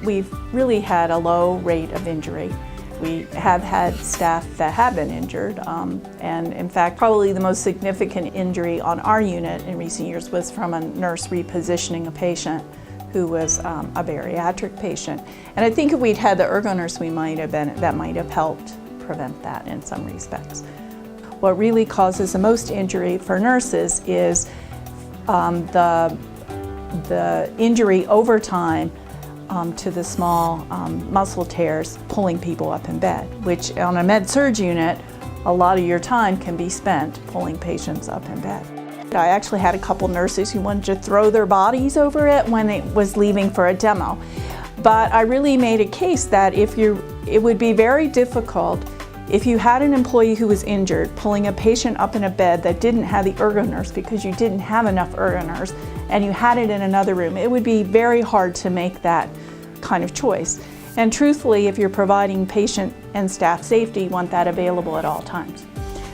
We've really had a low rate of injury. We have had staff that have been injured, and in fact, probably the most significant injury on our unit in recent years was from a nurse repositioning a patient who was a bariatric patient. And I think if we'd had the ergo nurse, that might have helped prevent that in some respects. What really causes the most injury for nurses is the injury over time to the small muscle tears pulling people up in bed, which on a med-surg unit, a lot of your time can be spent pulling patients up in bed. I actually had a couple nurses who wanted to throw their bodies over it when it was leaving for a demo. But I really made a case that it would be very difficult if you had an employee who was injured pulling a patient up in a bed that didn't have the ergo nurse because you didn't have enough ergo nurse and you had it in another room. It would be very hard to make that kind of choice. And truthfully, if you're providing patient and staff safety, you want that available at all times.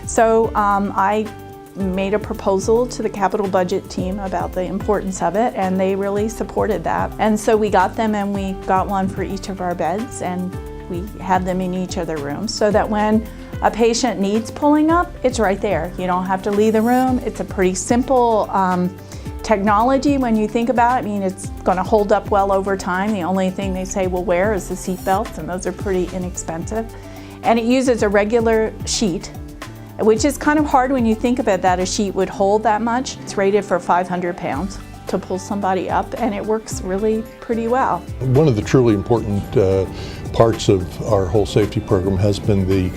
So I made a proposal to the capital budget team about the importance of it, and they really supported that. And so we got them, and we got one for each of our beds, and we have them in each of the rooms so that when a patient needs pulling up, it's right there. You don't have to leave the room. It's a pretty simple technology when you think about it. I mean, it's going to hold up well over time. The only thing they say we'll wear is the seat belts, and those are pretty inexpensive. And it uses a regular sheet, which is kind of hard when you think about that a sheet would hold that much. It's rated for 500 pounds to pull somebody up, and it works really pretty well. One of the truly important parts of our whole safety program has been the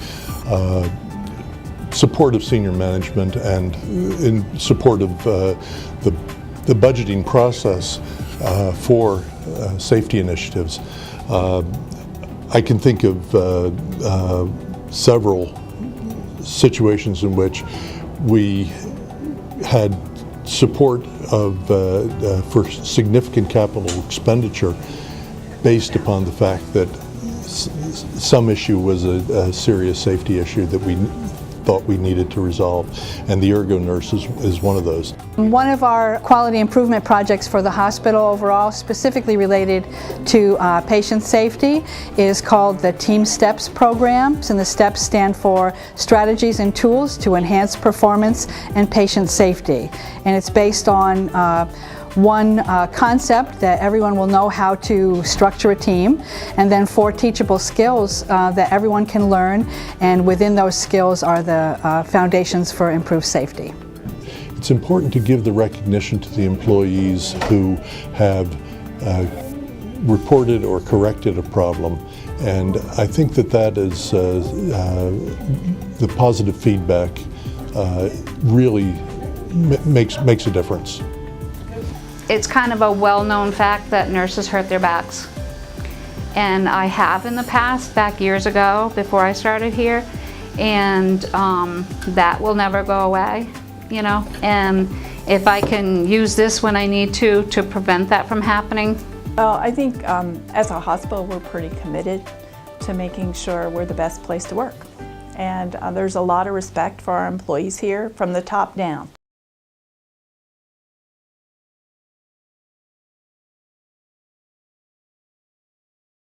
support of senior management and in support of the budgeting process for safety initiatives. I can think of several situations in which we had support for significant capital expenditure based upon the fact that some issue was a serious safety issue that we thought we needed to resolve, and the ergo nurse is one of those. One of our quality improvement projects for the hospital overall, specifically related to patient safety, is called the Team STEPS program. And the STEPS stand for Strategies and Tools to Enhance Performance and Patient Safety. And it's based on one concept that everyone will know how to structure a team, and then 4 teachable skills that everyone can learn, and within those skills are the foundations for improved safety. It's important to give the recognition to the employees who have reported or corrected a problem, and I think that is the positive feedback really makes a difference. It's kind of a well-known fact that nurses hurt their backs. And I have in the past, back years ago, before I started here, and that will never go away, you know. And if I can use this when I need to prevent that from happening. Well, I think as a hospital, we're pretty committed to making sure we're the best place to work. And there's a lot of respect for our employees here from the top down.